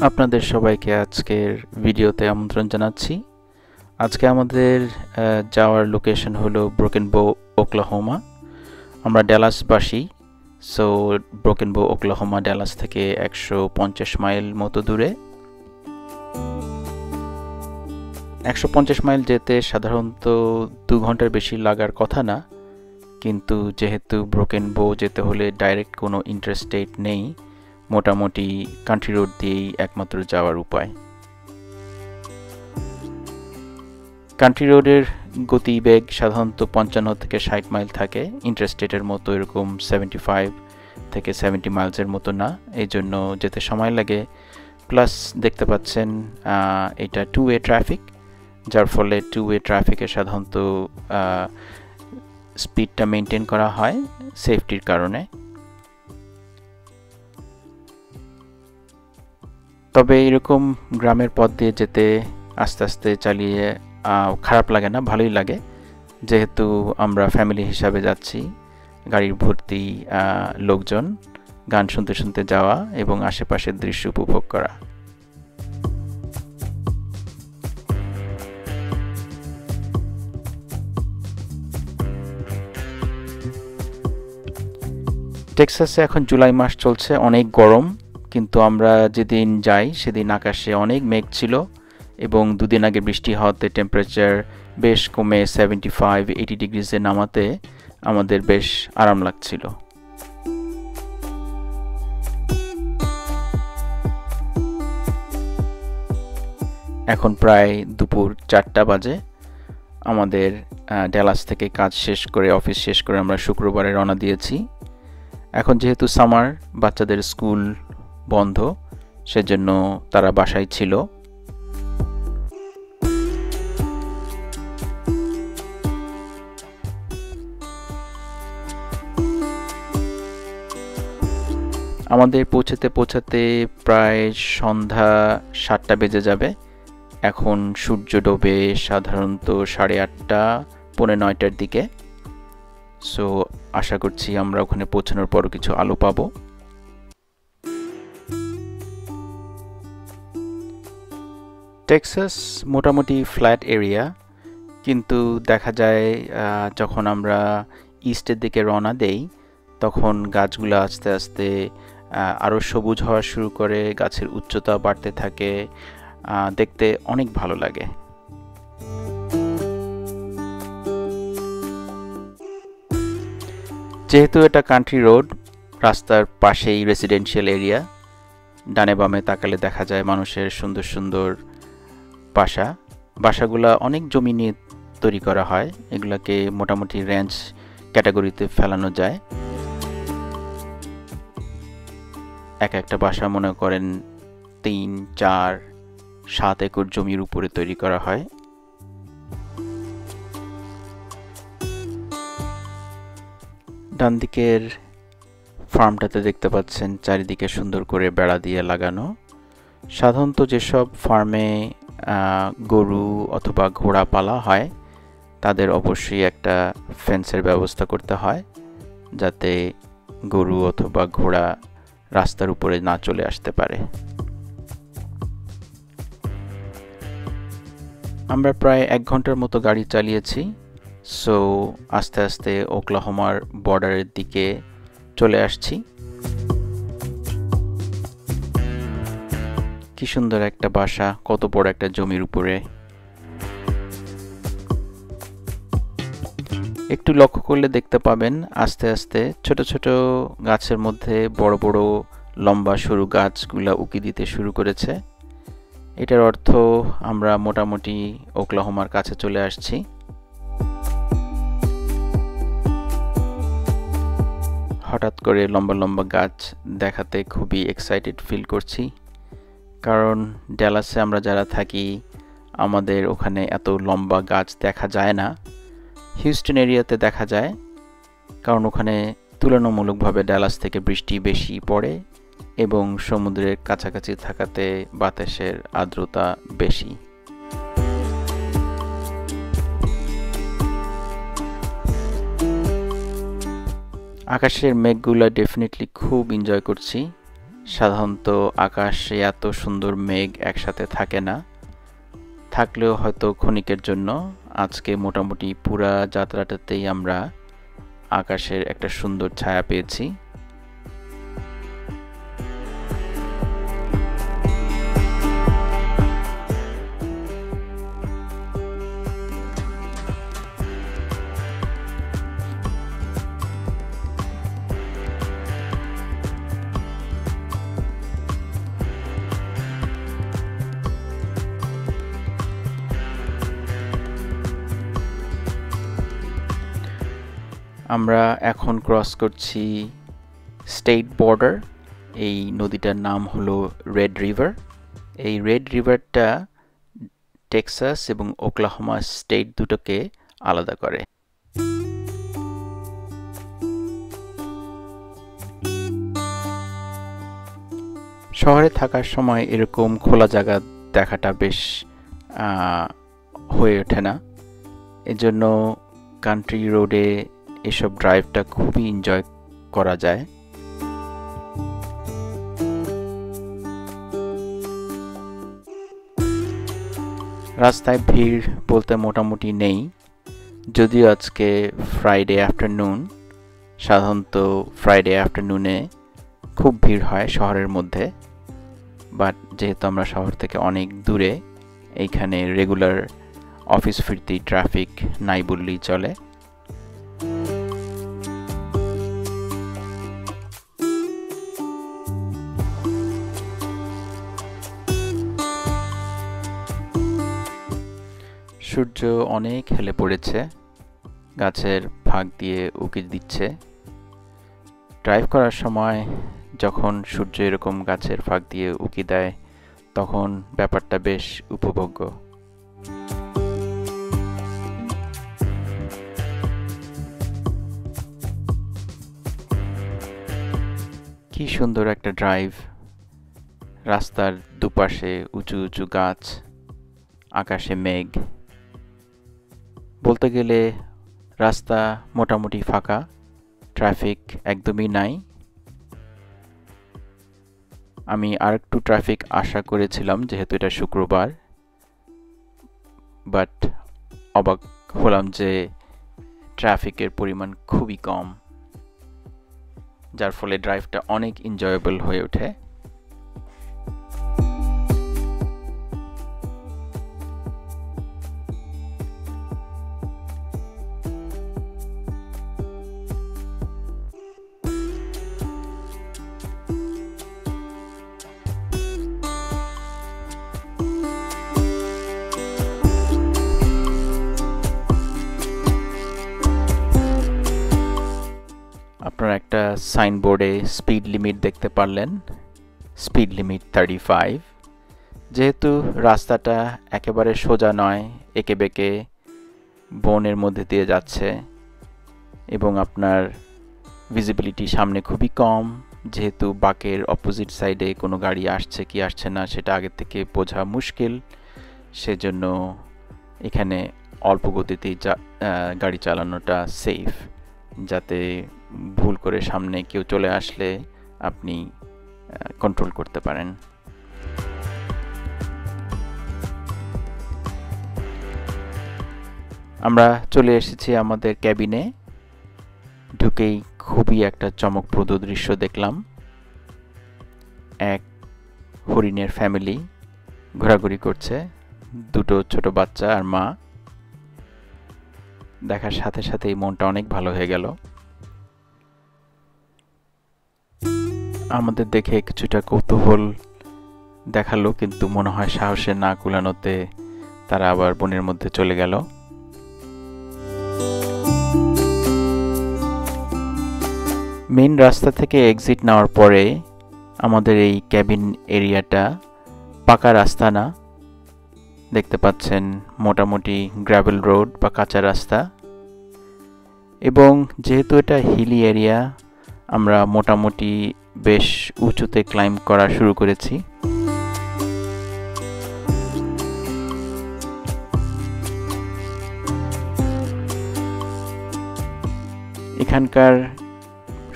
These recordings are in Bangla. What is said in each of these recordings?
আপনাদের সবাইকে আজকের ভিডিওতে আমন্ত্রণ জানাচ্ছি। আজকে আমাদের যাওয়ার লোকেশন হলো ব্রোকেন বো, ওকলাহোমা। আমরা ড্যালাসবাসী। সো ব্রোকেন বো, ওকলাহোমা ড্যালাস থেকে 150 মাইল মতো দূরে। 150 মাইল যেতে সাধারণত 2 ঘন্টার বেশি লাগার কথা না, কিন্তু যেহেতু ব্রোকেন বো যেতে হলে ডাইরেক্ট কোনো ইন্টারস্টেট নেই, মোটামুটি কান্ট্রি রোড দিয়েই একমাত্র যাওয়ার উপায়। কান্ট্রি রোডের গতিবেগ সাধারণত 55 থেকে 60 মাইল থাকে, ইন্টারস্টেটের মতো এরকম 75 থেকে 70 মাইলসের মতো না, এই জন্য যেতে সময় লাগে। প্লাস দেখতে পাচ্ছেন এটা 2-ওয়ে ট্রাফিক, যার ফলে 2-ওয়ে ট্রাফিকে সাধারণত স্পিডটা মেনটেন করা হয় সেফটির কারণে। তবে এরকম গ্রামের পথ দিয়ে যেতে আস্তে আস্তে চালিয়ে খারাপ লাগে না, ভালোই লাগে, যেহেতু আমরা ফ্যামিলি হিসাবে যাচ্ছি। গাড়ির ভর্তি লোকজন, গান শুনতে শুনতে যাওয়া এবং আশেপাশের দৃশ্য উপভোগ করা। টেক্সাসে এখন জুলাই মাস চলছে, অনেক গরম, কিন্তু আমরা যেদিন যাই সেদিন আকাশে অনেক মেঘ ছিল এবং দুদিন আগে বৃষ্টি হওয়াতে টেম্পারেচার বেশ কমে 75-80 ডিগ্রিজে নামাতে আমাদের বেশ আরাম লাগছিল। এখন প্রায় দুপুর 4টা বাজে। আমাদের ড্যালাস থেকে কাজ শেষ করে, অফিস শেষ করে আমরা শুক্রবারে রওনা দিয়েছি। এখন যেহেতু সামার, বাচ্চাদের স্কুল বন্ধ, সেজন্য তারা বাসায় ছিল। আমাদের পৌঁছাতে প্রায় সন্ধ্যা 7টা বেজে যাবে। এখন সূর্য ডোবে সাধারণত 8:30, 8:45টার দিকে। সো আশা করছি আমরা ওখানে পৌঁছানোর পরও কিছু আলো পাবো। টেক্সাস মোটামুটি ফ্ল্যাট এরিয়া, কিন্তু দেখা যায় যখন আমরা ইস্টের দিকে রওনা দেই তখন গাছগুলো আস্তে আস্তে আরও সবুজ হওয়া শুরু করে, গাছের উচ্চতা বাড়তে থাকে, দেখতে অনেক ভালো লাগে। যেহেতু এটা কান্ট্রি রোড, রাস্তার পাশেই রেসিডেন্সিয়াল এরিয়া, ডানে বামে তাকালে দেখা যায় মানুষের সুন্দর সুন্দর বাসাগুলা অনেক জমি নিয়ে তৈরি করা হয়, এগুলাকে মোটামুটি রেঞ্জ ক্যাটাগরিতে ফেলানো যায়। একটা বাসা মনে করেন 3, 4, 7 একর জমির উপরে তৈরি করা হয়। ডান দিকের ফার্মটাতে দেখতে পাচ্ছেন চারিদিকে সুন্দর করে বেড়া দিয়ে লাগানো। সাধারণত যেসব ফার্মে গরু অথবা ঘোড়া পালা হয় তাদের অবশ্যই একটা ফেন্সের ব্যবস্থা করতে হয়, যাতে গরু অথবা ঘোড়া রাস্তার উপরে না চলে আসতে পারে। আমরা প্রায় 1 ঘন্টার মতো গাড়ি চালিয়েছি। সো আস্তে আস্তে ওকলাহোমার বর্ডারের দিকে চলে আসছি। কি সুন্দর একটা বাসা, কত বড় একটা জমির উপরে। একটু লক্ষ্য করলে দেখতে পাবেন আস্তে আস্তে ছোট ছোট গাছের মধ্যে বড় বড় লম্বা সরু গাছগুলা উকি দিতে শুরু করেছে। এটার অর্থ আমরা মোটামুটি ওকলাহোমার কাছে চলে আসছি। হঠাৎ করে লম্বা লম্বা গাছ দেখাতে খুবই এক্সাইটেড ফিল করছি, কারণ ড্যালাসে আমরা যারা থাকি আমাদের ওখানে এত লম্বা গাছ দেখা যায় না। হিউস্টন এরিয়াতে দেখা যায়, কারণ ওখানে তুলনামূলকভাবে ড্যালাস থেকে বৃষ্টি বেশি পড়ে এবং সমুদ্রের কাছাকাছি থাকাতে বাতাসের আর্দ্রতা বেশি। আকাশের মেঘগুলো ডেফিনেটলি খুব এনজয় করছি। সাধারণত আকাশে এত সুন্দর মেঘ একসাথে থাকে না, থাকলেও হয়তো ক্ষণিকের জন্য। আজকে মোটামুটি পুরা যাত্রাটাতেই আমরা আকাশের একটা সুন্দর ছায়া পেয়েছি। আমরা এখন ক্রস করছি স্টেট বর্ডার। এই নদীটার নাম হলো রেড রিভার। এই রেড রিভারটা টেক্সাস এবং ওকলাহোমা স্টেট দুটোকে আলাদা করে। শহরে থাকার সময় এরকম খোলা জায়গা দেখাটা বেশ হয়ে ওঠে না, এজন্য কান্ট্রি রোডে এসব ড্রাইভটা খুবই এনজয় করা যায়। রাস্তায় ভিড় বলতে মোটামুটি নেই, যদিও আজকে ফ্রাইডে আফটারনুন। সাধারণত ফ্রাইডে আফটারনুনে খুব ভিড় হয় শহরের মধ্যে, বাট যেহেতু আমরা শহর থেকে অনেক দূরে, এইখানে রেগুলার অফিস ফিরতি ট্রাফিক নাই বললেই চলে। সূর্য অনেক হেলে পড়েছে, গাছের ফাঁক দিয়ে উঁকি দিচ্ছে। ড্রাইভ করার সময় যখন সূর্য এরকম গাছের ফাঁক দিয়ে উঁকি দেয়, তখন ব্যাপারটা বেশ উপভোগ্য। কি সুন্দর একটা ড্রাইভ! রাস্তার দুপাশে উঁচু উঁচু গাছ, আকাশে মেঘ। বলতে গেলে রাস্তা মোটামুটি ফাঁকা, ট্রাফিক একদমই নাই। আমি আরেকটু ট্রাফিক আশা করেছিলাম যেহেতু এটা শুক্রবার, বাট অবাক হলাম যে ট্রাফিকের পরিমাণ খুবই কম, যার ফলে ড্রাইভটা অনেক এনজয়েবল হয়ে ওঠে। আপনারা একটা সাইনবোর্ডে স্পিড লিমিট দেখতে পারলেন, স্পিড লিমিট 35। যেহেতু রাস্তাটা একেবারে সোজা নয়, এঁকে বেঁকে বনের মধ্যে দিয়ে যাচ্ছে এবং আপনার ভিজিবিলিটি সামনে খুবই কম, যেহেতু বাঁকের অপোজিট সাইডে কোনো গাড়ি আসছে কি আসছে না সেটা আগে থেকে বোঝা মুশকিল, সেজন্য এখানে অল্প গতিতেই গাড়ি চালানোটা সেফ, যাতে ভুল করে সামনে কেউ চলে আসলে আপনি কন্ট্রোল করতে পারেন। আমরা চলে এসেছি আমাদের ক্যাবিনে। ঢুকেই খুবই একটা চমকপ্রদ দৃশ্য দেখলাম। এক হরিণের ফ্যামিলি ঘোরাঘুরি করছে, দুটো ছোট বাচ্চা আর মা। দেখার সাথে সাথেই মনটা অনেক ভালো হয়ে গেল। আমাদের দেখে কিছুটা কৌতূহল দেখালো, কিন্তু মনে হয় সাহসের না কুলানোতে তারা আবার বনের মধ্যে চলে গেল। মেইন রাস্তা থেকে এক্সিট নেওয়ার পরে আমাদের এই ক্যাবিন এরিয়াটা পাকা রাস্তা না, দেখতে পাচ্ছেন মোটামুটি গ্র্যাভেল রোড বা কাঁচা রাস্তা। এবং যেহেতু এটা হিলি এরিয়া, আমরা মোটামুটি বেশ উঁচুতে ক্লাইম্ব করা শুরু করেছি। এখানকার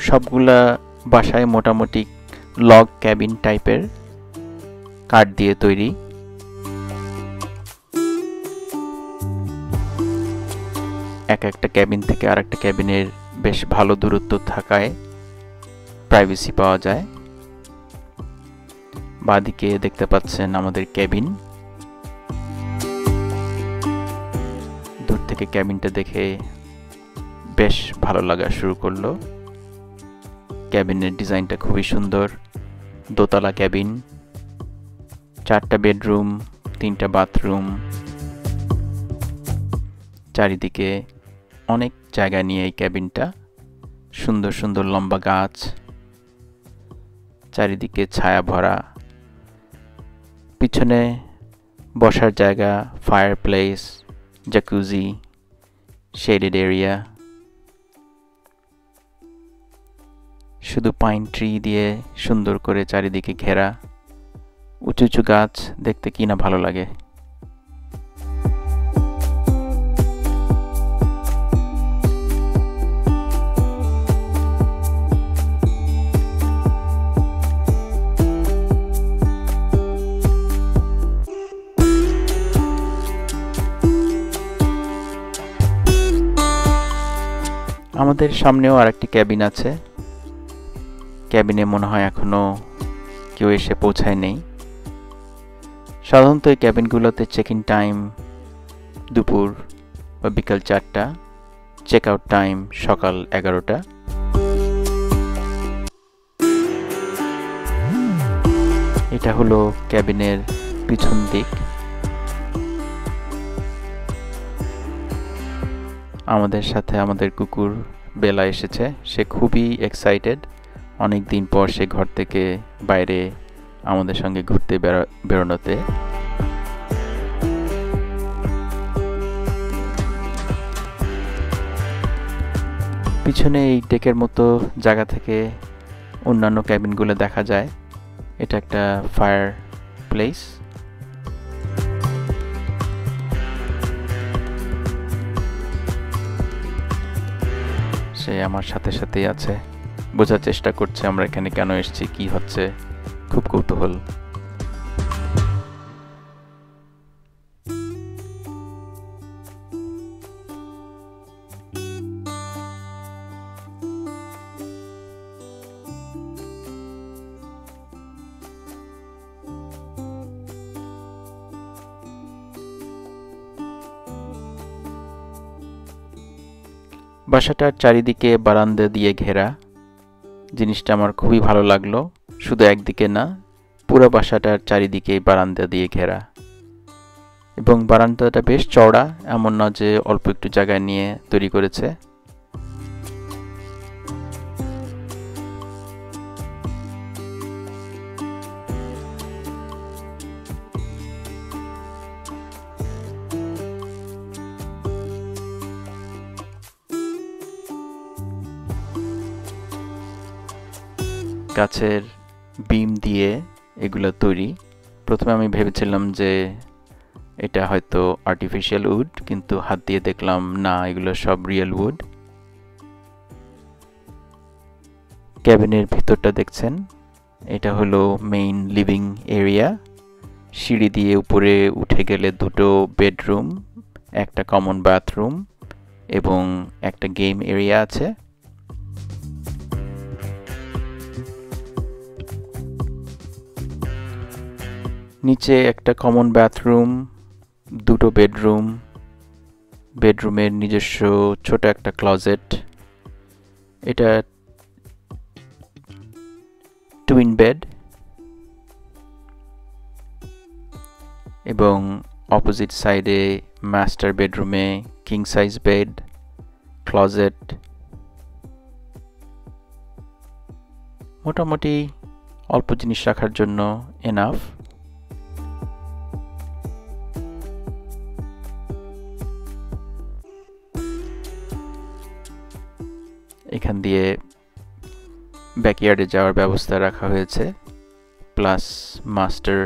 সবগুলা বাসায় মোটামুটি লগ ক্যাবিন টাইপের, কাঠ দিয়ে তৈরি। একটা ক্যাবিন থেকে আরেকটা ক্যাবিনের বেশ ভালো দূরত্ব থাকায় প্রাইভেসি পাওয়া যায়। বাঁদিকে দেখতে পাচ্ছেন আমাদের ক্যাবিন। দূর থেকে ক্যাবিনটা দেখে বেশ ভালো লাগা শুরু করলো। ক্যাবিনের ডিজাইনটা খুবই সুন্দর। দোতলা ক্যাবিন, 4টা বেডরুম, 3টা বাথরুম, চারিদিকে অনেক জায়গা নিয়ে এই ক্যাবিনটা। সুন্দর সুন্দর লম্বা গাছ, চারিদিকে ছায়া ভরা, পিছনে বসার জায়গা, ফায়ারপ্লেস, জাকুজি, শেডেড এরিয়া। শুধু পাইন ট্রি দিয়ে সুন্দর করে চারিদিকে ঘেরা। উঁচু উঁচু গাছ দেখতে কি না ভালো লাগে। আমাদের সামনেও আরেকটি ক্যাবিন আছে। ক্যাবিনে মনে হয় এখনো কেউ এসে পৌঁছায় নেই। সাধারণত এই ক্যাবিনগুলোতে চেক ইন টাইম দুপুর বা বিকাল 4টা, চেক আউট টাইম সকাল 11টা। এটা হলো ক্যাবিনের পিছন দিক। আমাদের সাথে আমাদের কুকুর বেলা এসেছে। সে খুবই এক্সাইটেড। অনেক দিন পর সে ঘর থেকে বাইরে আমাদের সঙ্গে ঘুরতে বেরোনোতে। পিছনে এই ডেকের মতো জায়গা থেকে অন্যান্য ক্যাবিনগুলো দেখা যায়। এটা একটা ফায়ার প্লেস। সে আমার সাথে সাথেই আছে, বোঝার চেষ্টা করছে আমরা এখানে কেন এসেছি, কি হচ্ছে। খুব কৌতূহল। বাসাটার চারিদিকে বারান্দা দিয়ে ঘেরা। জিনিসটা আমার খুবই ভালো লাগলো। শুধু একদিকে না, পুরো বাসাটার চারিদিকে বারান্দা দিয়ে ঘেরা, এবং বারান্দাটা বেশ চওড়া, এমন না যে অল্প একটু জায়গায় নিয়ে তৈরি করেছে। গাছের বিম দিয়ে এগুলো তৈরি। প্রথমে আমি ভেবেছিলাম যে এটা হয়তো আর্টিফিশিয়াল উড, কিন্তু হাত দিয়ে দেখলাম না, এগুলো সব রিয়েল উড। ক্যাবিনের ভিতরটা দেখছেন, এটা হলো মেইন লিভিং এরিয়া। সিঁড়ি দিয়ে উপরে উঠে গেলে 2টো বেডরুম, একটা কমন বাথরুম এবং একটা গেম এরিয়া আছে। নিচে একটা কমন বাথরুম, 2টো বেডরুম, বেডরুমের নিজস্ব ছোট একটা ক্লোজেট। এটা টুইন বেড, এবং অপোজিট সাইডে মাস্টার বেডরুমে কিং সাইজ বেড, ক্লোজেট। মোটামুটি অল্প জিনিস রাখার জন্য এনাফ। এখান দিয়ে ব্যাকইয়ার্ডে যাওয়ার ব্যবস্থা রাখা হয়েছে, প্লাস মাস্টার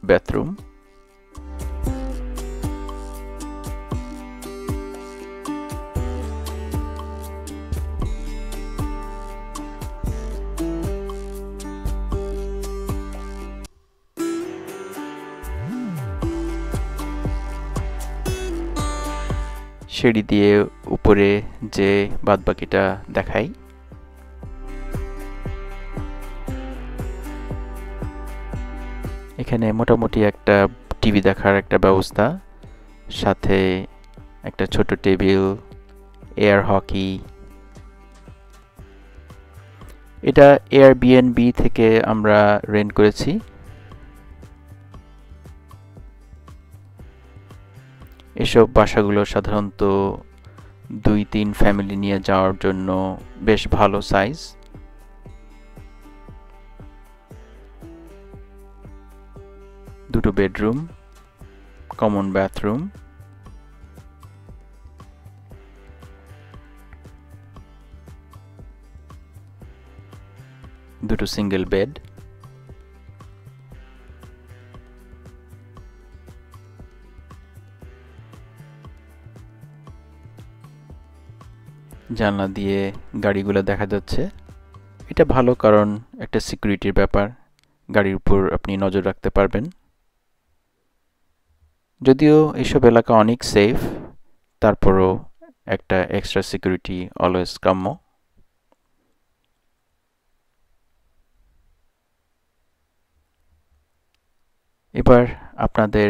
বাথরুম। সিঁড়ি দিয়ে উপরে যে বাদবাকিটা দেখাই। এখানে মোটামুটি একটা টিভি দেখার একটা ব্যবস্থা, সাথে একটা ছোট টেবিল, এয়ার হকি। এটা এয়ারবিএনবি থেকে আমরা রেন্ট করেছি। এসব বাসাগুলো সাধারণত 2-3 ফ্যামিলি নিয়ে যাওয়ার জন্য বেশ ভালো সাইজ। দুটো বেডরুম, কমন বাথরুম, দুটো সিঙ্গেল বেড, জানলা দিয়ে গাড়িগুলো দেখা যাচ্ছে। এটা ভালো, কারণ একটা সিকিউরিটির ব্যাপার, গাড়ির উপর আপনি নজর রাখতে পারবেন। যদিও এইসব এলাকা অনেক সেফ, তারপরও একটা এক্সট্রা সিকিউরিটি অলওয়েজ কাম্য। এবার আপনাদের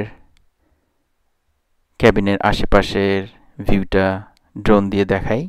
ক্যাবিনের আশেপাশের ভিউটা ড্রোন দিয়ে দেখাই।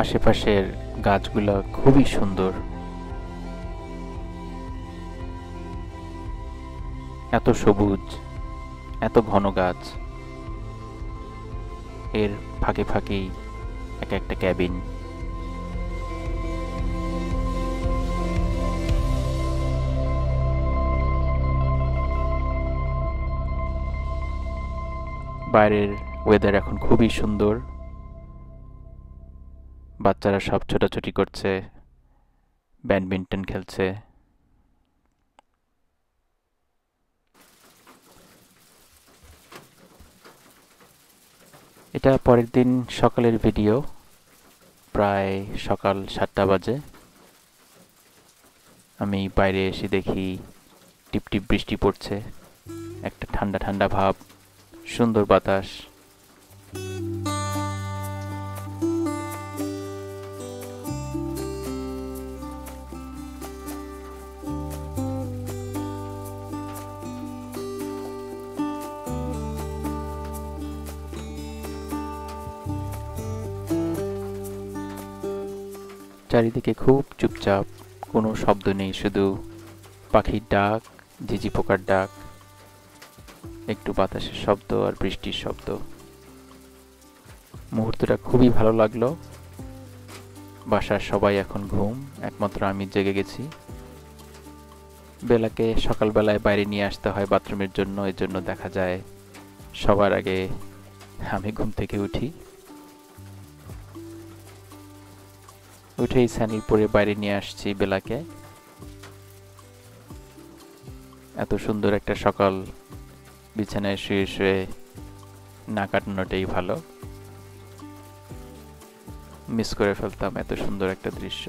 আশেপাশের গাছগুলো খুবই সুন্দর। এত সবুজ, এত ঘন গাছ, এর ফাঁকে ফাঁকেই এক একটা ক্যাবিন। বাইরের ওয়েদার এখন খুবই সুন্দর। বাচ্চারা সব ছোটাছুটি করছে, ব্যাডমিন্টন খেলছে। এটা পরের দিন সকালের ভিডিও, প্রায় সকাল 7টা বাজে। আমি বাইরে এসে দেখি টিপটিপ বৃষ্টি পড়ছে, একটা ঠান্ডা ঠান্ডা ভাব, সুন্দর বাতাস। চারিদিকে খুব চুপচাপ, কোনো শব্দ নেই, শুধু পাখির ডাক, ঝিঝি পোকার ডাক, একটু বাতাসের শব্দ আর বৃষ্টির শব্দ। মুহূর্তটা খুবই ভালো লাগলো। বাসার সবাই এখন ঘুম, একমাত্র আমি জেগে গেছি। বেলাকে সকালবেলায় বাইরে নিয়ে আসতে হয় বাথরুমের জন্য, এর জন্য দেখা যায় সবার আগে আমি ঘুম থেকে উঠি। উঠেই ছানির পরে বাইরে নিয়ে আসছি বেলাকে। এত সুন্দর একটা সকাল বিছানায় শুয়ে শুয়ে না কাটানোটাই ভালো। মিস করে ফেলতাম এত সুন্দর একটা দৃশ্য।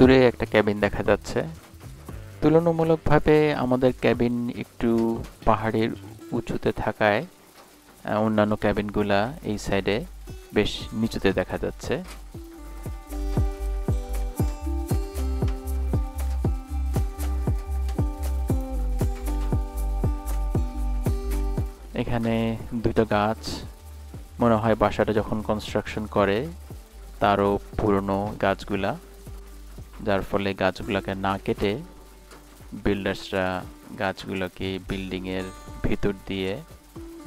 দূরে একটা ক্যাবিন দেখা যাচ্ছে। তুলনামূলকভাবে আমাদের ক্যাবিন একটু পাহাড়ের উঁচুতে থাকায় অন্যান্য ক্যাবিনগুলা এই সাইডে বেশ নিচুতে দেখা যাচ্ছে। এখানে দুটো গাছ, মনে হয় বাসাটা যখন কনস্ট্রাকশন করে তারও পুরনো গাছগুলা, যার ফলে গাছগুলোকে না কেটে বিল্ডার্সরা গাছগুলোকে বিল্ডিংয়ের ভিতর দিয়ে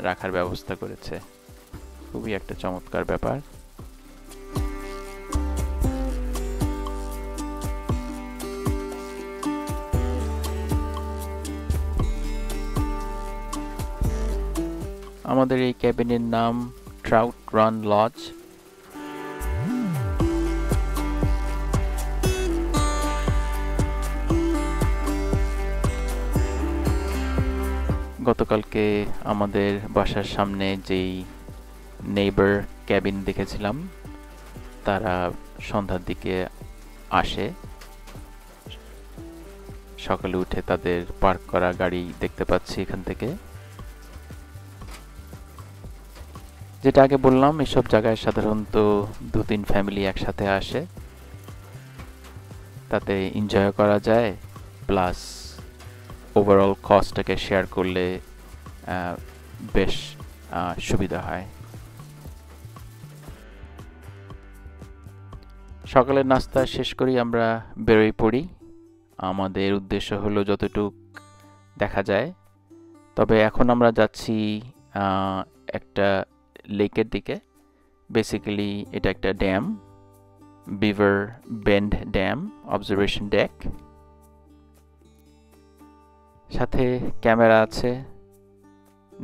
রাখার ব্যবস্থা করেছে। খুবই একটা চমৎকার ব্যাপার। আমাদের এই ক্যাবিনের নাম ট্রাউট রান লজ। গতকালকে আমাদের বাসার সামনে যেই নেইবার ক্যাবিন দেখেছিলাম, তারা সন্ধ্যার দিকে আসে। সকালে উঠে তাদের পার্ক করা গাড়ি দেখতে পাচ্ছি এখান থেকে। যেটা আগে বললাম, এসব জায়গায় সাধারণত 2-3 ফ্যামিলি একসাথে আসে, তাতে এনজয় করা যায়, প্লাস ওভারঅল কস্টটাকে শেয়ার করলে বেশ সুবিধা হয়। সকালের নাস্তা শেষ করি আমরা বেরোয় পড়ি। আমাদের উদ্দেশ্য হলো যতটুক দেখা যায়। তবে এখন আমরা যাচ্ছি একটা লেকের দিকে। বেসিক্যালি এটা একটা ড্যাম, বিভার বেন্ড ড্যাম অবজারভেশন ডেক। সাথে ক্যামেরা আছে,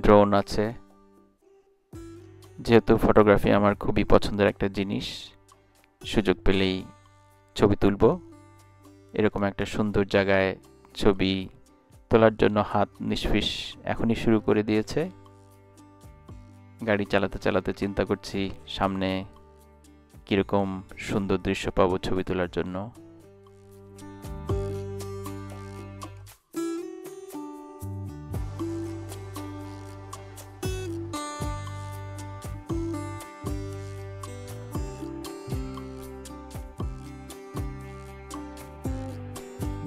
ড্রোন আছে। যেহেতু ফটোগ্রাফি আমার খুবই পছন্দের একটা জিনিস, সুযোগ পেলেই ছবি তুলব। এরকম একটা সুন্দর জায়গায় ছবি তোলার জন্য হাত নিঃফিস এখনই শুরু করে দিয়েছে। গাড়ি চালাতে চালাতে চিন্তা করছি সামনে কিরকম সুন্দর দৃশ্য পাবো ছবি তোলার জন্য।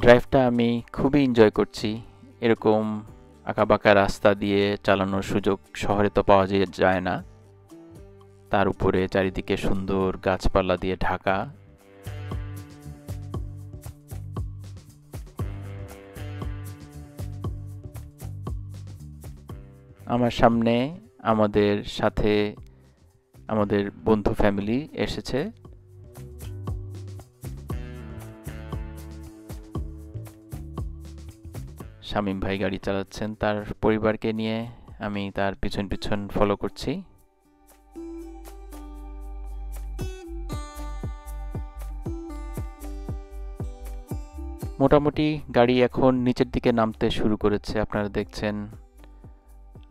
ড্রাইভটা আমি খুবই এনজয় করছি। এরকম আঁকাবাঁকা রাস্তা দিয়ে চালানোর সুযোগ শহরে তো পাওয়া যায় না, তার উপরে চারিদিকে সুন্দর গাছপালা দিয়ে ঢাকা। আমার সামনে আমাদের সাথে আমাদের বন্ধু ফ্যামিলি এসেছে। শামীম ভাই গাড়ি চালাচ্ছেন তার পরিবারকে নিয়ে, আমি তার পিছন পিছন ফলো করছি। মোটামুটি গাড়ি এখন নিচের দিকে নামতে শুরু করেছে। আপনারা দেখছেন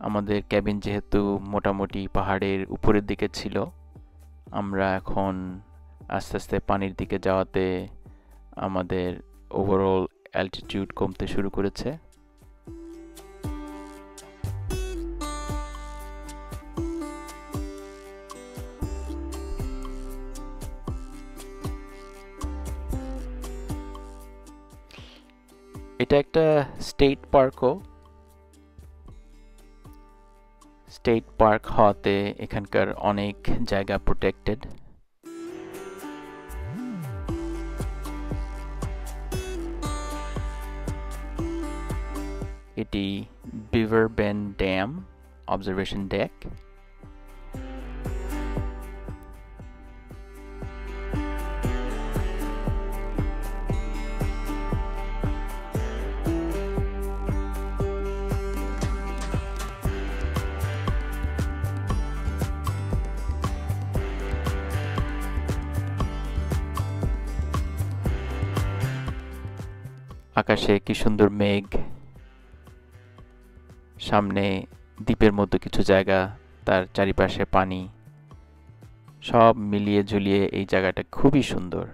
আমাদের ক্যাবিন যেহেতু মোটামুটি পাহাড়ের উপরের দিকে ছিল, আমরা এখন আস্তে আস্তে পানির দিকে যাওয়াতে আমাদের ওভারঅল অ্যালটিটিউড কমতে শুরু করেছে। এটা একটা স্টেট পার্কও। স্টেট পার্ক হওয়াতে এখানকার অনেক জায়গা প্রোটেক্টেড। এটি বিভার বেন্ড ড্যাম অবজারভেশন ডেক। আকাশে কি সুন্দর মেঘ, সামনে দ্বীপের মতো কিছু জায়গা, তার চারিপাশে পানি, সব মিলিয়ে ঝুলিয়ে এই জায়গাটা খুবই সুন্দর।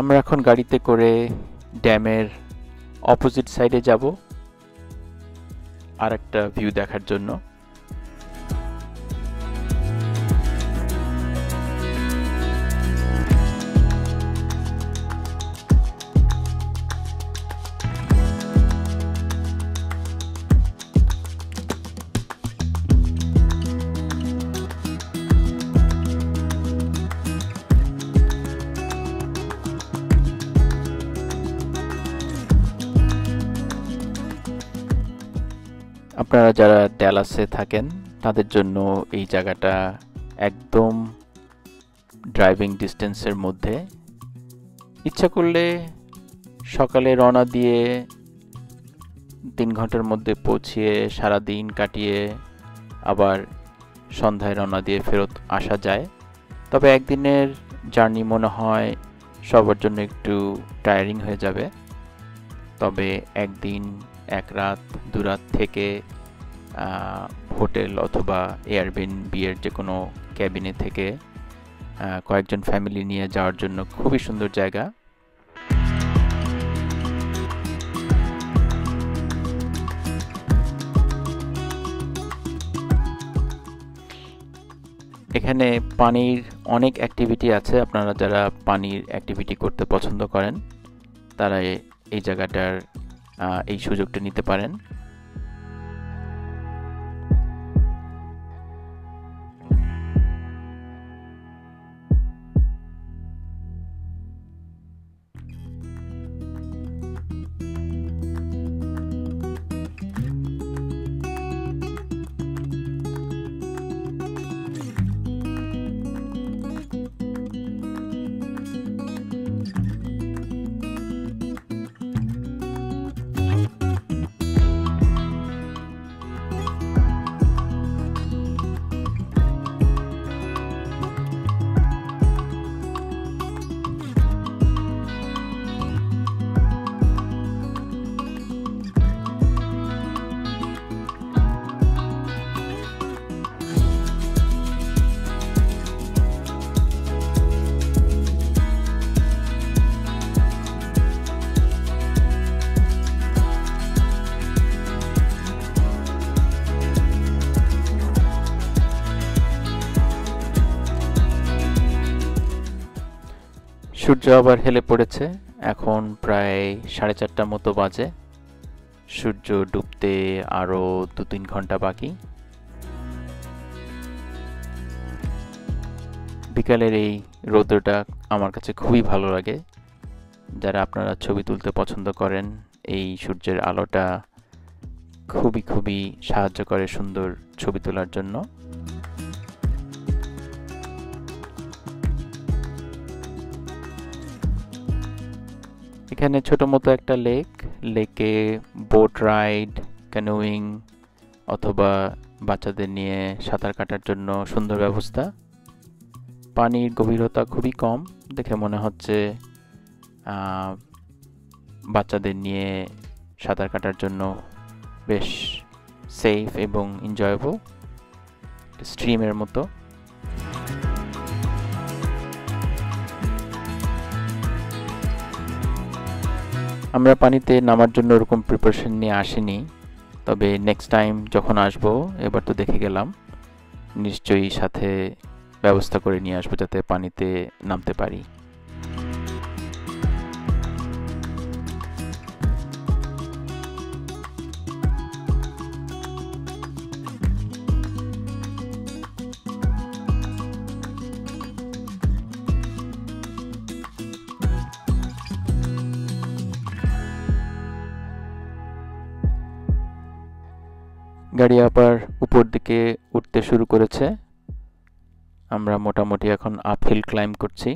আমরা এখন গাড়িতে করে ড্যামের অপোজিট সাইডে যাব আর একটা ভিউ দেখার জন্য। আপনারা যারা ড্যালাসে থাকেন তাদের জন্য এই জায়গাটা একদম ড্রাইভিং ডিস্টেন্সের মধ্যে। ইচ্ছা করলে সকালে রওনা দিয়ে 3 ঘন্টার মধ্যে পৌঁছিয়ে সারা দিন কাটিয়ে আবার সন্ধ্যায় রওনা দিয়ে ফেরত আসা যায়। তবে একদিনের জার্নি মনে হয় সবার জন্য একটু টায়ারিং হয়ে যাবে। তবে একদিন 1 রাত 2 রাত থেকে হোটেল অথবা এয়ারবিএনবি এর যে কোনো ক্যাবিনে থেকে কয়েকজন ফ্যামিলি নিয়ে যাওয়ার জন্য খুবই সুন্দর জায়গা। এখানে পানির অনেক অ্যাক্টিভিটি আছে। আপনারা যারা পানির অ্যাক্টিভিটি করতে পছন্দ করেন তারা এই জায়গাটার এই সুযোগটা নিতে পারেন। সূর্য আবার হেলে পড়েছে। এখন প্রায় 4:30টার মতো বাজে। সূর্য ডুবতে আরো 2-3 ঘন্টা বাকি। বিকালের এই রৌদ্রটা আমার কাছে খুবই ভালো লাগে। যারা আপনারা ছবি তুলতে পছন্দ করেন, এই সূর্যের আলোটা খুবই সাহায্য করে সুন্দর ছবি তোলার জন্য। এখানে ছোট মতো একটা লেকে বোট রাইড, ক্যানোয়িং অথবা বাচ্চাদের নিয়ে সাঁতার কাটার জন্য সুন্দর ব্যবস্থা। পানির গভীরতা খুবই কম, দেখে মনে হচ্ছে বাচ্চাদের নিয়ে সাঁতার কাটার জন্য বেশ সেফ এবং এনজয়েবল, স্ট্রিমের মতো। আমরা পানিতে নামার জন্য ওরকম প্রিপারেশন নিয়ে আসিনি, তবে নেক্সট টাইম যখন আসবো, এবার তো দেখে গেলাম, নিশ্চয়ই সাথে ব্যবস্থা করে নিয়ে আসবো যাতে পানিতে নামতে পারি। গাড়ি আবার উপর দিকে উঠতে শুরু করেছে। আমরা মোটামুটি এখন আপহিল ক্লাইম্ব করছি।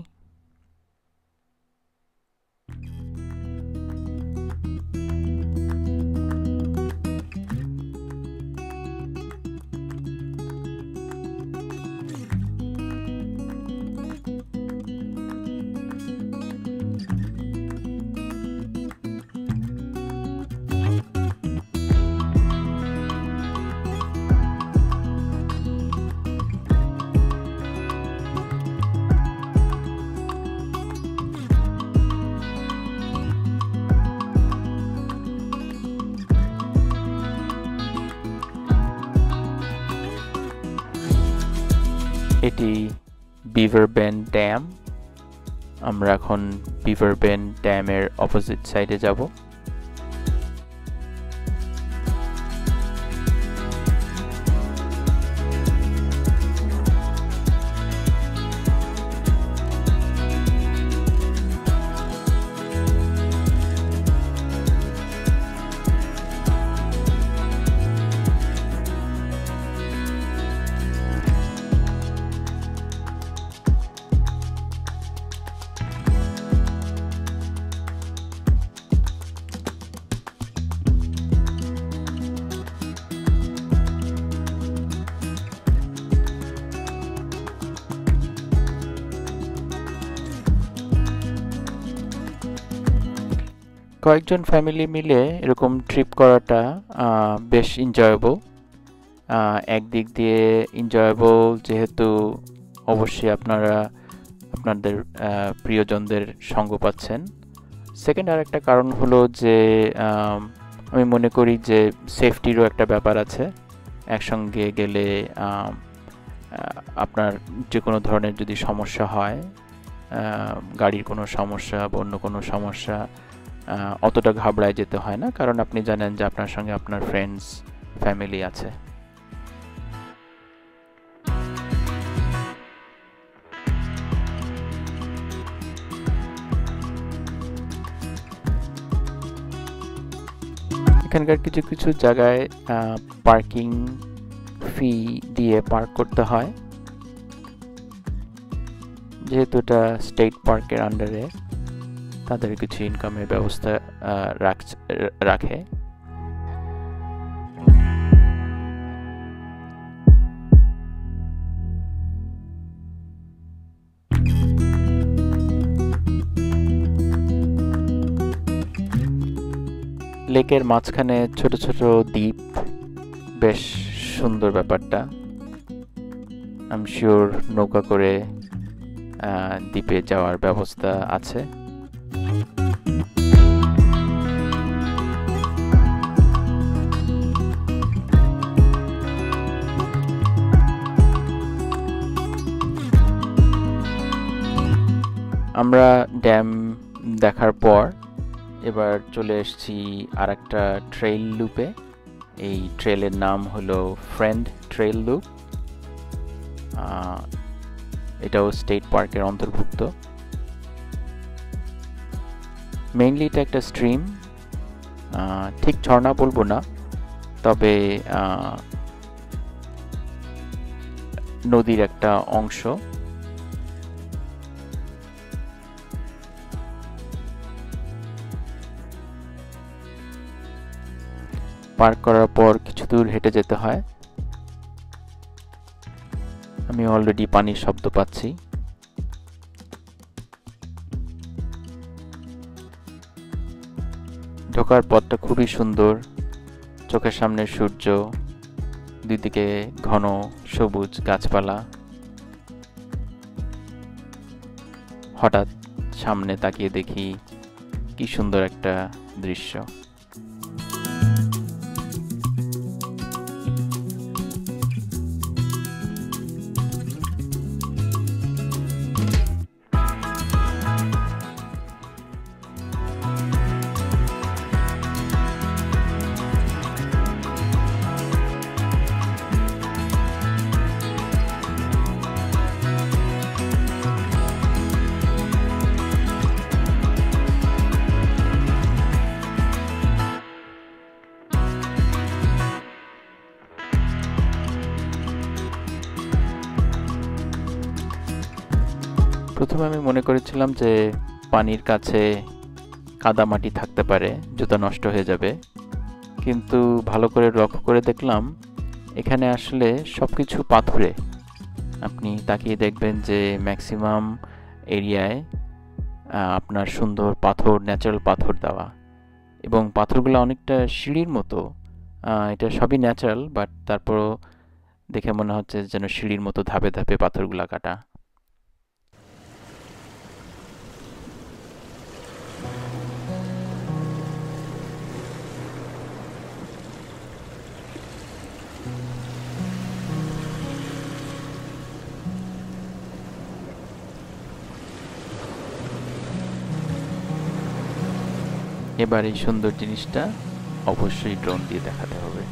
এটি বিভার বেন্ড ড্যাম। আমরা এখন বিভার বেন্ড ড্যামের অপোজিট সাইডে যাব। কয়েকজন ফ্যামিলি মিলে এরকম ট্রিপ করাটা বেশ এনজয়েবল। একদিক দিয়ে এনজয়েবল যেহেতু অবশ্যই আপনারা আপনাদের প্রিয়জনদের সঙ্গ পাচ্ছেন। সেকেন্ড আর একটা কারণ হলো যে আমি মনে করি যে সেফটিরও একটা ব্যাপার আছে। একসঙ্গে গেলে আপনার যে কোনো ধরনের যদি সমস্যা হয়, গাড়ির কোনো সমস্যা বা অন্য কোনো সমস্যা, অতটা ঘাবড়ায় যেতে হয় না, কারণ আপনি জানেন যে আপনার সঙ্গে আপনার ফ্রেন্ডস ফ্যামিলি আছে। এখানকার কিছু কিছু জায়গায় পার্কিং ফি দিয়ে পার্ক করতে হয়, যেহেতু এটা স্টেট পার্কের আন্ডারে তাদের কিছু ইনকামের ব্যবস্থা রাখে। লেকের মাঝখানে ছোট ছোট দ্বীপ, বেশ সুন্দর ব্যাপারটা। আই এম শিওর নৌকা করে দ্বীপে যাওয়ার ব্যবস্থা আছে। আমরা ড্যাম দেখার পর এবার চলে এসেছি আর একটা ট্রেইল লুপে। এই ট্রেলের নাম হলো ফ্রেন্ড ট্রেইল লুপ। এটাও স্টেট পার্কের অন্তর্ভুক্ত। মেইনলি এটা একটা স্ট্রিম, ঠিক ঝর্ণা বলবো না, তবে নদীর একটা অংশ। পার্ক করার পর কিছু দূর হেঁটে যেতে হয়। আমি অলরেডি পানির শব্দ পাচ্ছি। ঢোকার পথটা খুবই সুন্দর, চোখের সামনে সূর্য, দুইদিকে ঘন সবুজ গাছপালা। হঠাৎ সামনে তাকিয়ে দেখি কি সুন্দর একটা দৃশ্য। প্রথমে আমি মনে করেছিলাম যে পানির কাছে কাদামাটি থাকতে পারে, জুতা নষ্ট হয়ে যাবে, কিন্তু ভালো করে লক্ষ্য করে দেখলাম এখানে আসলে সবকিছু পাথুরে। আপনি তাকিয়ে দেখবেন যে ম্যাক্সিমাম এরিয়ায় আপনার সুন্দর পাথর, ন্যাচারাল পাথর দেওয়া, এবং পাথরগুলো অনেকটা সিঁড়ির মতো। এটা সবই ন্যাচারাল, বাট তারপরও দেখে মনে হচ্ছে যেন সিঁড়ির মতো ধাপে ধাপে পাথরগুলো কাটা। এবার এই সুন্দর জিনিসটা অবশ্যই ড্রোন দিয়ে দেখাতে হবে।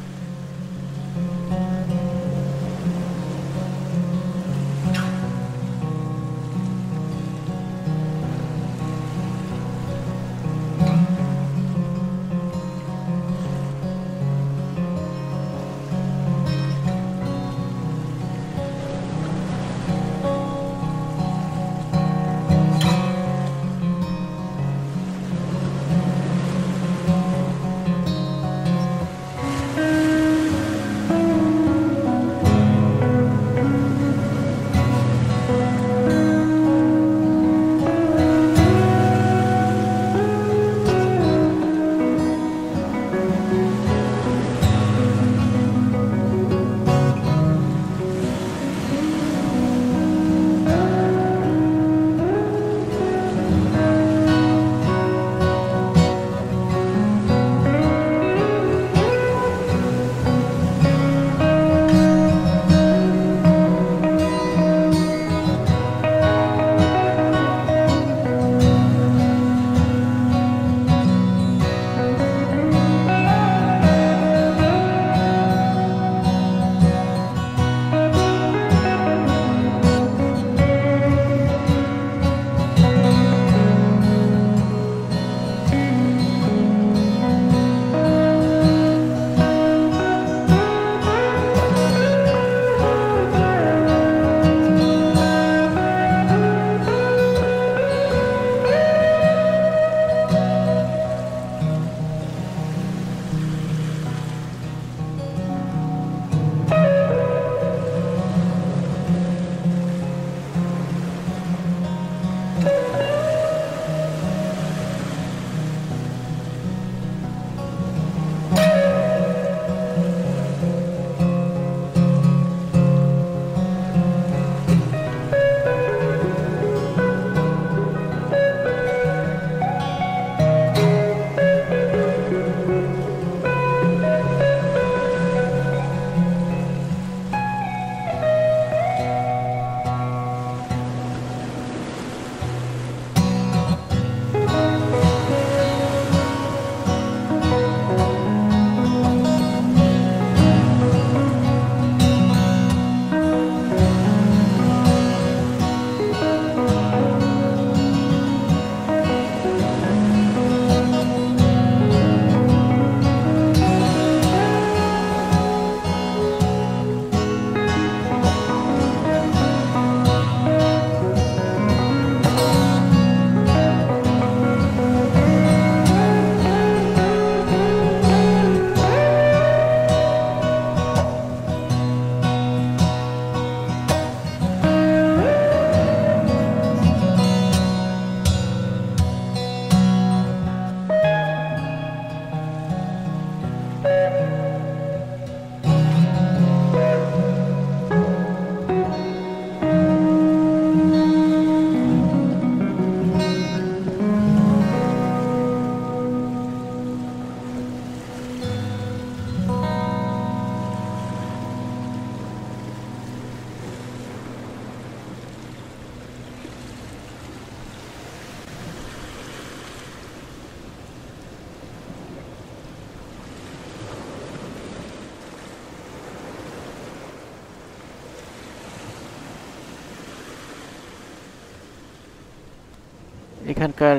এখানকার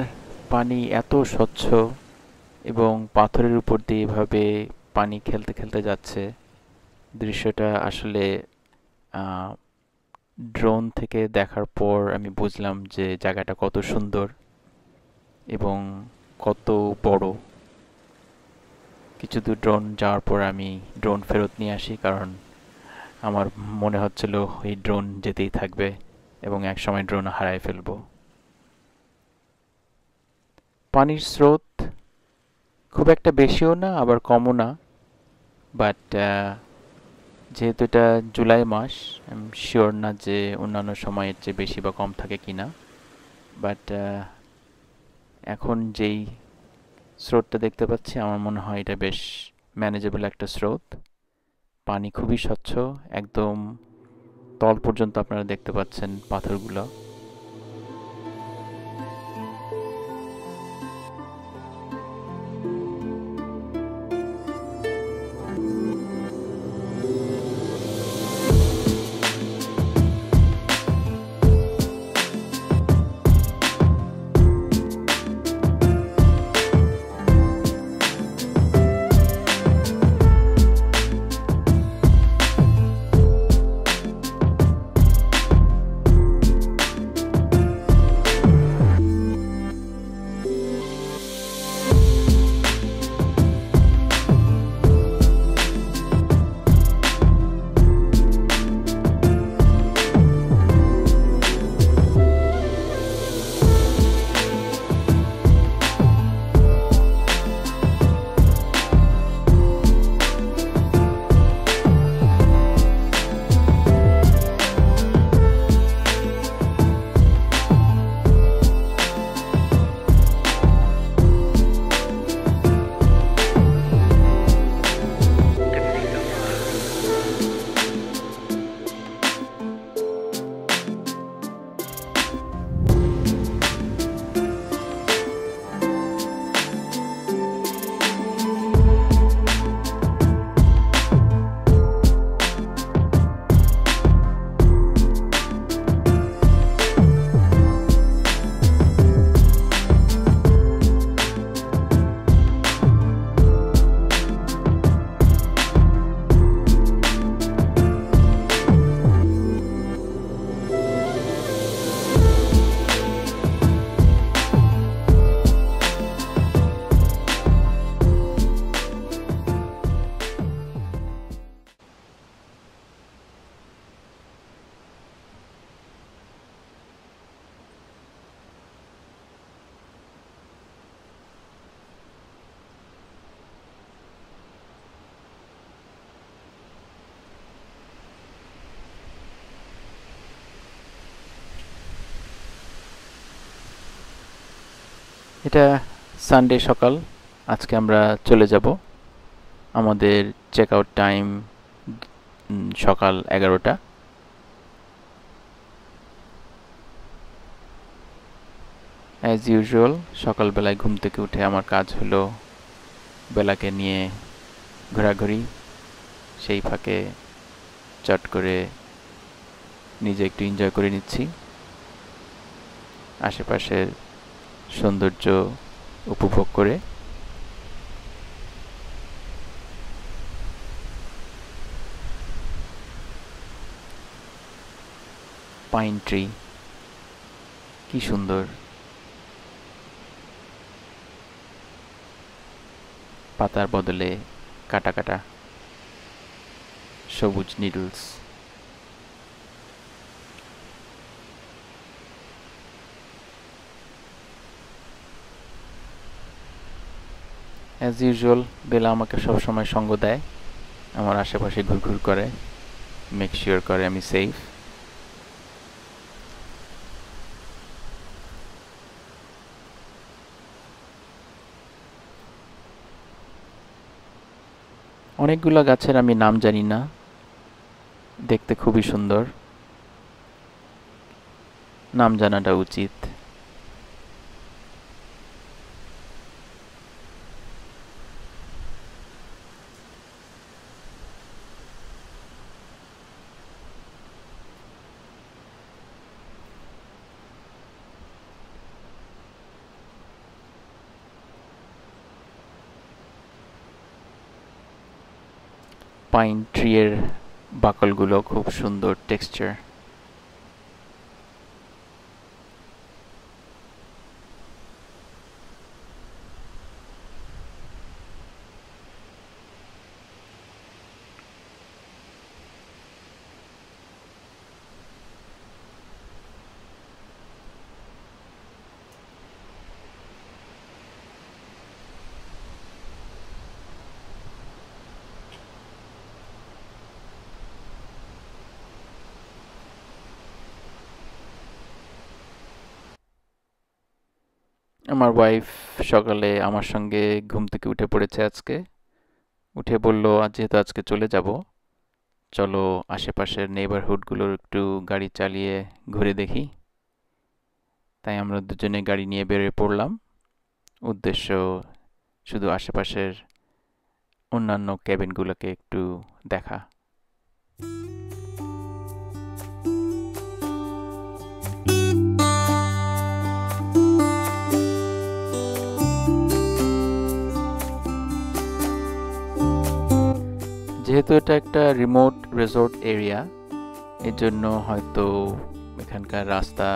পানি এত স্বচ্ছ এবং পাথরের উপর দিয়ে এভাবে পানি খেলতে খেলতে যাচ্ছে, দৃশ্যটা আসলে ড্রোন থেকে দেখার পর আমি বুঝলাম যে জায়গাটা কত সুন্দর এবং কত বড়। কিছু দূর ড্রোন যাওয়ার পর আমি ড্রোন ফেরত নিয়ে আসি, কারণ আমার মনে হচ্ছিল এই ড্রোন যেতেই থাকবে এবং একসময় ড্রোন হারায় ফেলবো। পানির স্রোত খুব একটা বেশিও না আবার কমও না, বাট যেহেতু এটা জুলাই মাস, আমি শিওর না যে অন্যান্য সময়ের চেয়ে বেশি বা কম থাকে কিনা, বাট এখন যেই স্রোতটা দেখতে পাচ্ছি আমার মনে হয় এটা বেশ ম্যানেজেবল একটা স্রোত। পানি খুবই স্বচ্ছ, একদম তল পর্যন্ত আপনারা দেখতে পাচ্ছেন পাথরগুলো। এটা সানডে সকাল, আজকে আমরা চলে যাব। আমাদের চেক আউট টাইম সকাল 11টা। অ্যাজ ইউজুয়াল সকালবেলায় ঘুম থেকে উঠে আমার কাজ হলো বেলাকে নিয়ে ঘোরাঘুরি, সেই ফাঁকে চট করে নিজে একটু এনজয় করে নিচ্ছি, আশেপাশের সৌন্দর্য উপভোগ করে। পাইন ট্রি কি সুন্দর, পাতার বদলে কাটা কাটা সবুজ নিডলস। অ্যাজ ইউজুয়াল বেলা আমাকে সবসময় সঙ্গ দেয়, আমার আশেপাশে ঘুরঘুর করে, মেক শিওর করে আমি সেফ। অনেকগুলো গাছের আমি নাম জানি না, দেখতে খুবই সুন্দর, নাম জানাটা উচিত। পাইন ট্রি এর বাকলগুলো খুব সুন্দর টেক্সচার। আমার ওয়াইফ সকালে আমার সঙ্গে ঘুম থেকে উঠে পড়েছে আজকে, উঠে বলল যেহেতু আজকে চলে যাব, চলো আশেপাশের নেইবারহুডগুলোর একটু গাড়ি চালিয়ে ঘুরে দেখি। তাই আমরা দুজনে গাড়ি নিয়ে বেরিয়ে পড়লাম, উদ্দেশ্য শুধু আশেপাশের অন্যান্য ক্যাবিনগুলোকে একটু দেখা। যেহেতু এটা একটা রিমোট রিসোর্ট এরিয়া, এর জন্য হয়তো এখানকার রাস্তা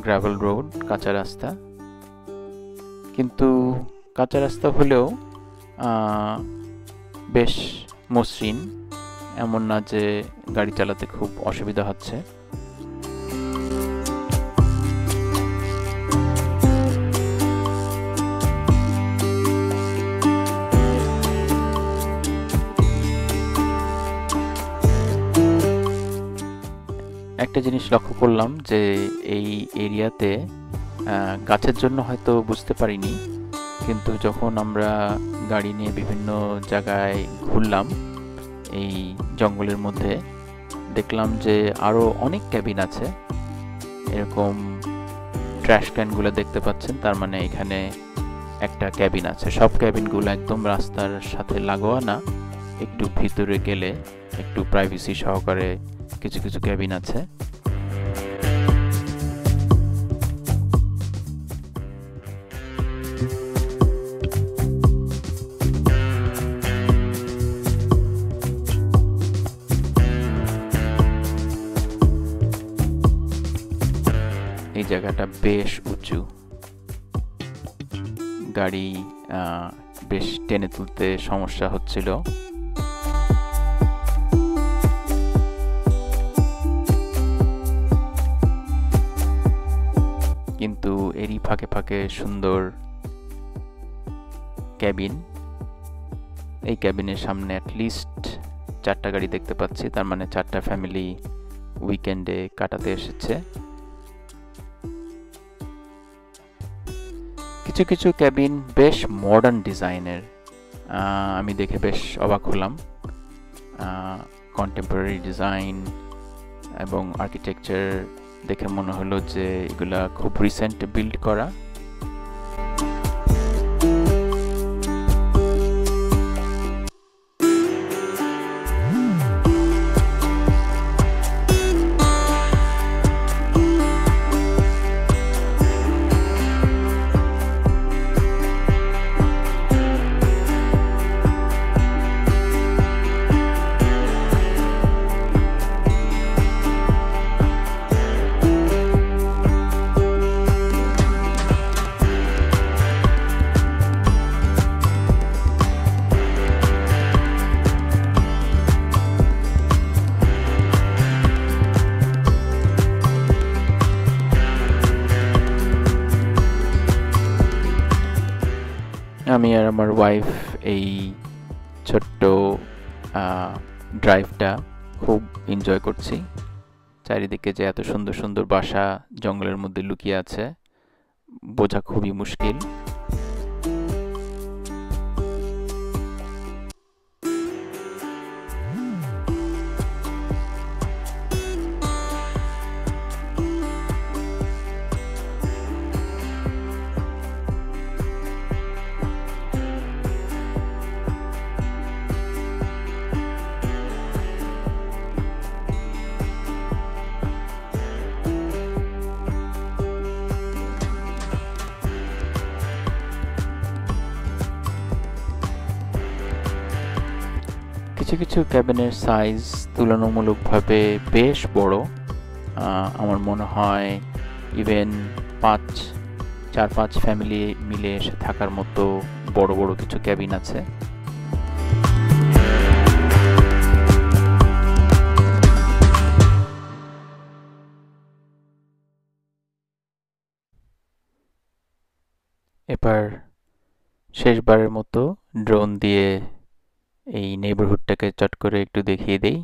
গ্রাভেল রোড, কাঁচা রাস্তা, কিন্তু কাঁচা রাস্তা হলেও বেশ মসৃণ, এমন না যে গাড়ি চালাতে খুব অসুবিধা হচ্ছে। একটা জিনিস লক্ষ্য করলাম যে এই এরিয়াতে গাছের জন্য হয়তো বুঝতে পারিনি, কিন্তু যখন আমরা গাড়ি নিয়ে বিভিন্ন জায়গায় ঘুরলাম এই জঙ্গলের মধ্যে, দেখলাম যে আরও অনেক ক্যাবিন আছে। এরকম ট্র্যাশ ক্যানগুলো দেখতে পাচ্ছেন, তার মানে এখানে একটা ক্যাবিন আছে। সব ক্যাবিনগুলো একদম রাস্তার সাথে লাগোয়া না, একটু ভিতরে গেলে একটু প্রাইভেসি সহকারে কিছু কিছু ক্যাবিন আছে। এই জায়গাটা বেশ উঁচু, গাড়ি বেশ টেনে তুলতে সমস্যা হচ্ছিল। কিন্তু এরই ফাঁকে ফাঁকে সুন্দর ক্যাবিন। এই ক্যাবিনের সামনে অ্যাটলিস্ট 4টা গাড়ি দেখতে পাচ্ছি, তার মানে 4টা ফ্যামিলি উইকেন্ডে কাটাতে এসেছে। কিছু কিছু ক্যাবিন বেশ মডার্ন ডিজাইনের, আমি দেখে বেশ অবাক হলাম। কন্টেম্পোরারি ডিজাইন এবং আর্কিটেকচার দেখে মনে হলো যে এগুলা খুব রিসেন্ট বিল্ড করা। আমি আর আমার ওয়াইফ এই ছোট্ট ড্রাইভটা খুব এনজয় করছি। চারিদিকে যে এত সুন্দর সুন্দর বাসা জঙ্গলের মধ্যে লুকিয়ে আছে বোঝা খুবই মুশকিল। কিছু কিছু ক্যাবিনের সাইজ তুলনামূলকভাবে বেশ বড়। আমার মনে হয় ইভেন 4-5 ফ্যামিলি মিলে এসে থাকার মতো বড় বড় কিছু ক্যাবিন আছে। এবার শেষবারের মতো ড্রোন দিয়ে এই নেইবারহুডটাকে চট করে একটু দেখিয়ে দেই।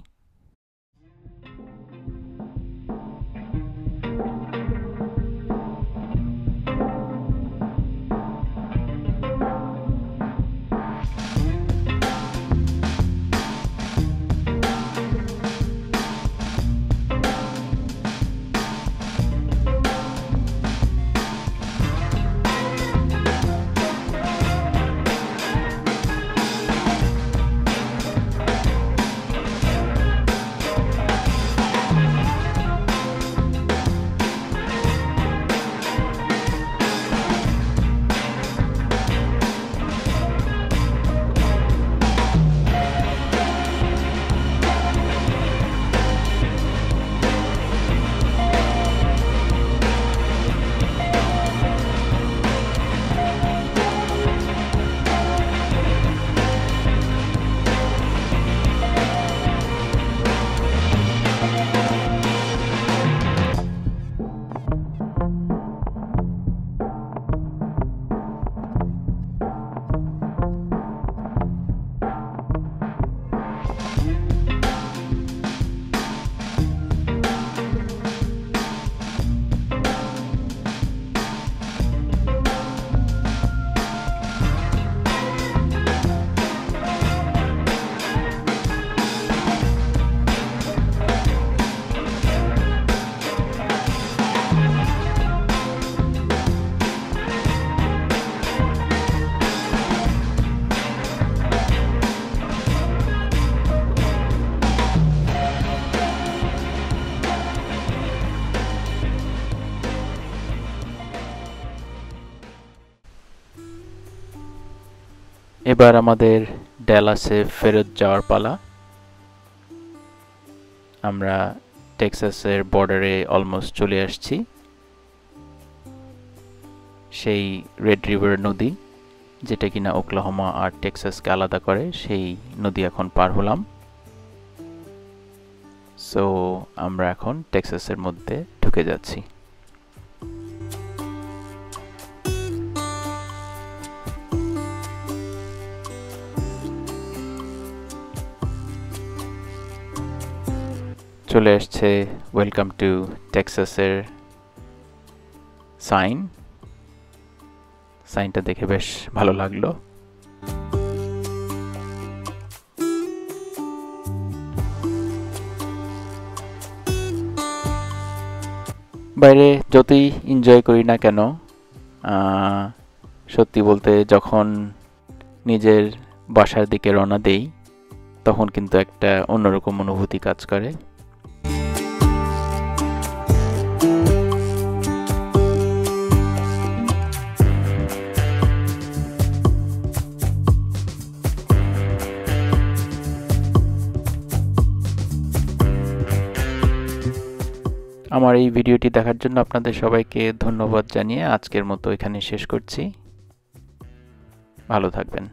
এবার আমাদের ড্যালাসে ফেরত যাওয়ার পালা। আমরা টেক্সাসের বর্ডারে অলমোস্ট চলে আসছি। সেই রেড রিভার নদী যেটা কিনা ওকলাহোমা আর টেক্সাসকে আলাদা করে, সেই নদী এখন পার হলাম। সো আমরা এখন টেক্সাসের মধ্যে ঢুকে যাচ্ছি। চলে আসছে ওয়েলকাম টু টেক্সাসের সাইন। সাইনটা দেখে বেশ ভালো লাগলো। বাইরে যতই এনজয় করি না কেন, সত্যি বলতে যখন নিজের বাসার দিকে রওনা দেই তখন কিন্তু একটা অন্যরকম অনুভূতি কাজ করে। আমার এই ভিডিওটি দেখার জন্য আপনাদের সবাইকে ধন্যবাদ জানিয়ে আজকের মতো এখানে শেষ করছি। ভালো থাকবেন।